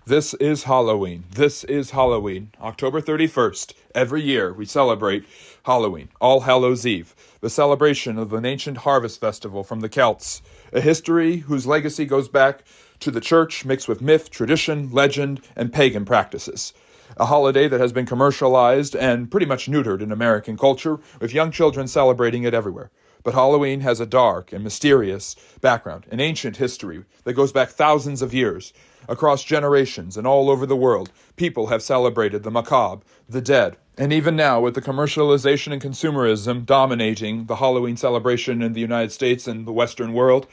This is Halloween. This is Halloween. October 31st. Every year we celebrate Halloween, All Hallows Eve, the celebration of an ancient harvest festival from the Celts, a history whose legacy goes back to the church mixed with myth, tradition, legend, and pagan practices. A holiday that has been commercialized and pretty much neutered in American culture, with young children celebrating it everywhere. But Halloween has a dark and mysterious background, an ancient history that goes back thousands of years. Across generations and all over the world, people have celebrated the macabre, the dead. And even now, with the commercialization and consumerism dominating the Halloween celebration in the United States and the Western world,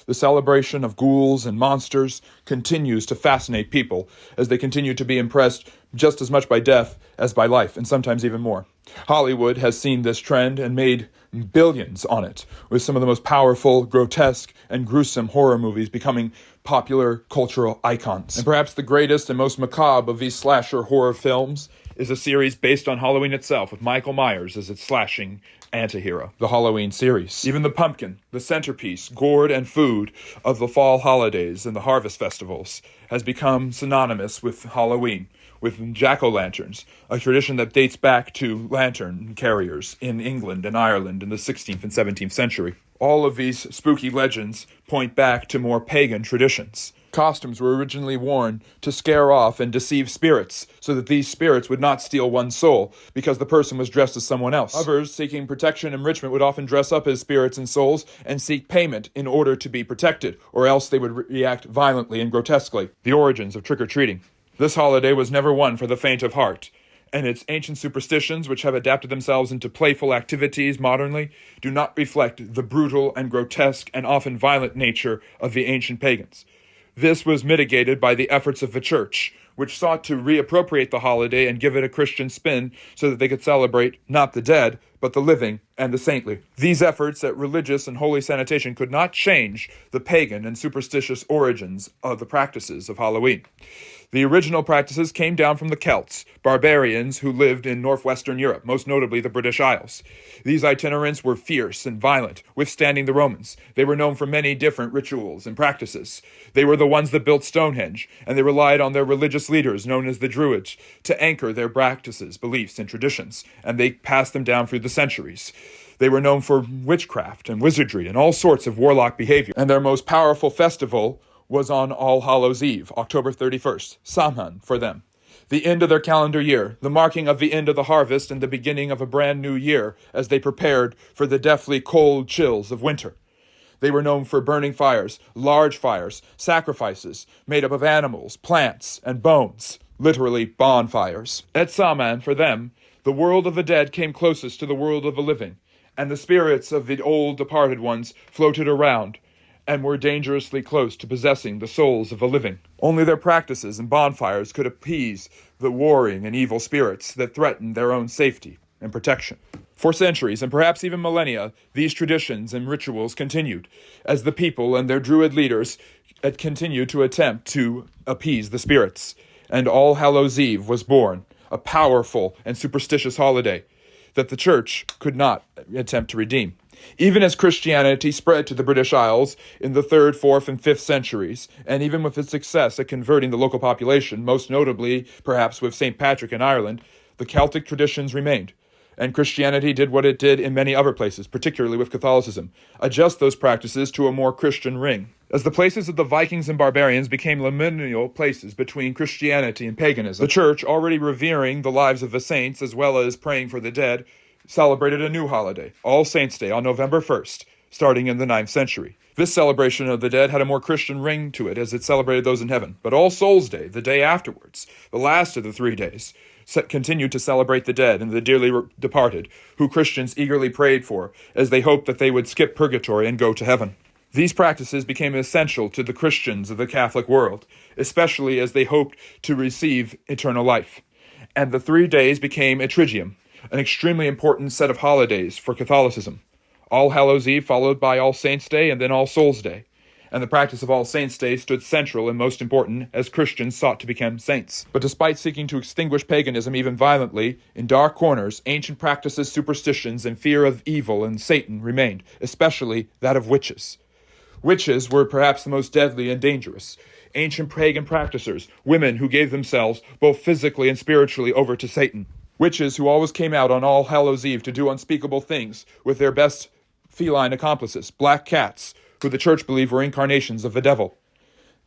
the celebration of ghouls and monsters continues to fascinate people as they continue to be impressed just as much by death as by life, and sometimes even more. Hollywood has seen this trend and made billions on it, with some of the most powerful, grotesque, and gruesome horror movies becoming popular cultural icons. And perhaps the greatest and most macabre of these slasher horror films is a series based on Halloween itself, with Michael Myers as its slashing antihero, the Halloween series. Even the pumpkin, the centerpiece, gourd, and food of the fall holidays and the harvest festivals, has become synonymous with Halloween, with jack-o'-lanterns, a tradition that dates back to lantern carriers in England and Ireland in the 16th and 17th century. All of these spooky legends point back to more pagan traditions. Costumes were originally worn to scare off and deceive spirits, so that these spirits would not steal one's soul, because the person was dressed as someone else. Others, seeking protection and enrichment, would often dress up as spirits and souls and seek payment in order to be protected, or else they would react violently and grotesquely. The origins of trick-or-treating. This holiday was never one for the faint of heart, and its ancient superstitions, which have adapted themselves into playful activities modernly, do not reflect the brutal and grotesque and often violent nature of the ancient pagans. This was mitigated by the efforts of the church, which sought to reappropriate the holiday and give it a Christian spin so that they could celebrate not the dead, but the living and the saintly. These efforts at religious and holy sanitation could not change the pagan and superstitious origins of the practices of Halloween. The original practices came down from the Celts, barbarians who lived in northwestern Europe, most notably the British Isles. These itinerants were fierce and violent, withstanding the Romans. They were known for many different rituals and practices. They were the ones that built Stonehenge, and they relied on their religious leaders, known as the Druids, to anchor their practices, beliefs, and traditions, and they passed them down through the centuries. They were known for witchcraft and wizardry and all sorts of warlock behavior, and their most powerful festival was on All Hallows Eve, October 31st, Samhain for them. The end of their calendar year, the marking of the end of the harvest and the beginning of a brand new year as they prepared for the deathly cold chills of winter. They were known for burning fires, large fires, sacrifices made up of animals, plants, and bones, literally bonfires. At Samhain, for them, the world of the dead came closest to the world of the living, and the spirits of the old departed ones floated around, and were dangerously close to possessing the souls of the living. Only their practices and bonfires could appease the warring and evil spirits that threatened their own safety and protection. For centuries, and perhaps even millennia, these traditions and rituals continued, as the people and their druid leaders continued to attempt to appease the spirits. And All Hallows Eve was born, a powerful and superstitious holiday that the church could not attempt to redeem. Even as Christianity spread to the British Isles in the 3rd, 4th, and 5th centuries, and even with its success at converting the local population, most notably perhaps with St. Patrick in Ireland, the Celtic traditions remained. And Christianity did what it did in many other places, particularly with Catholicism, adjust those practices to a more Christian ring. As the places of the Vikings and barbarians became liminal places between Christianity and paganism, the church, already revering the lives of the saints as well as praying for the dead, celebrated a new holiday, All Saints' Day, on November 1st, starting in the 9th century. This celebration of the dead had a more Christian ring to it as it celebrated those in heaven. But All Souls' Day, the day afterwards, the last of the 3 days, continued to celebrate the dead and the dearly departed, who Christians eagerly prayed for as they hoped that they would skip purgatory and go to heaven. These practices became essential to the Christians of the Catholic world, especially as they hoped to receive eternal life. And the 3 days became a triduum, an extremely important set of holidays for Catholicism. All Hallows Eve followed by All Saints' Day and then All Souls' Day. And the practice of All Saints' Day stood central and most important as Christians sought to become saints. But despite seeking to extinguish paganism even violently, in dark corners, ancient practices, superstitions, and fear of evil and Satan remained, especially that of witches. Witches were perhaps the most deadly and dangerous. ancient pagan practicers, women who gave themselves both physically and spiritually over to Satan, witches who always came out on All Hallows Eve to do unspeakable things with their best feline accomplices, black cats, who the church believed were incarnations of the devil.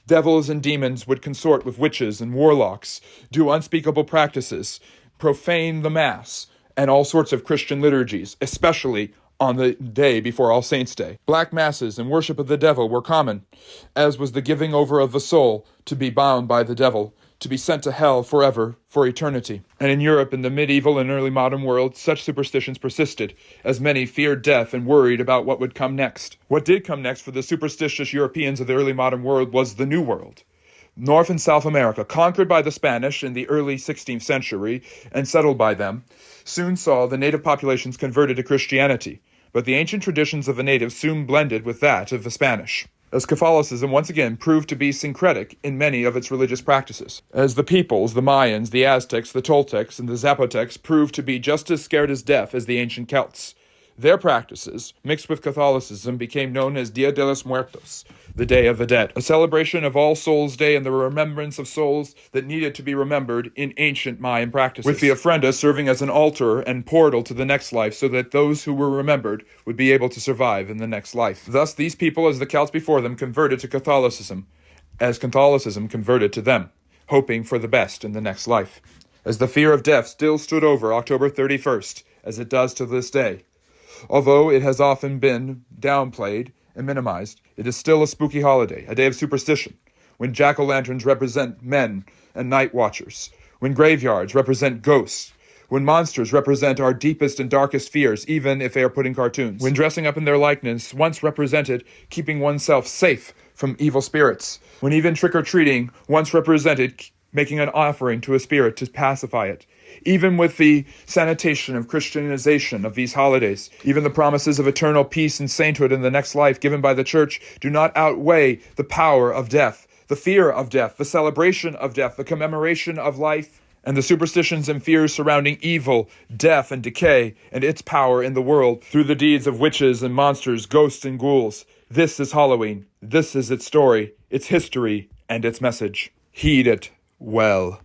Devils and demons would consort with witches and warlocks, do unspeakable practices, profane the Mass, and all sorts of Christian liturgies, especially on the day before All Saints' Day. Black masses and worship of the devil were common, as was the giving over of the soul to be bound by the devil, to be sent to hell forever, for eternity. And in Europe, in the medieval and early modern world, such superstitions persisted, as many feared death and worried about what would come next. What did come next for the superstitious Europeans of the early modern world was the New World. North and South America, conquered by the Spanish in the early 16th century and settled by them, soon saw the native populations converted to Christianity, but the ancient traditions of the natives soon blended with that of the Spanish, as Catholicism once again proved to be syncretic in many of its religious practices, as the peoples, the Mayans, the Aztecs, the Toltecs, and the Zapotecs proved to be just as scared as death as the ancient Celts. Their practices, mixed with Catholicism, became known as Dia de los Muertos, the Day of the Dead, a celebration of All Souls' Day and the remembrance of souls that needed to be remembered in ancient Mayan practices, with the ofrenda serving as an altar and portal to the next life so that those who were remembered would be able to survive in the next life. Thus, these people, as the Celts before them, converted to Catholicism, as Catholicism converted to them, hoping for the best in the next life. As the fear of death still stood over October 31st, as it does to this day, although it has often been downplayed and minimized, it is still a spooky holiday, a day of superstition, when jack-o'-lanterns represent men and night watchers, when graveyards represent ghosts, when monsters represent our deepest and darkest fears, even if they are put in cartoons, when dressing up in their likeness once represented keeping oneself safe from evil spirits, when even trick-or-treating once represented making an offering to a spirit to pacify it. Even with the sanitation of Christianization of these holidays, even the promises of eternal peace and sainthood in the next life given by the church do not outweigh the power of death, the fear of death, the celebration of death, the commemoration of life, and the superstitions and fears surrounding evil, death, and decay, and its power in the world through the deeds of witches and monsters, ghosts and ghouls. This is Halloween. This is its story, its history, and its message. Heed it well.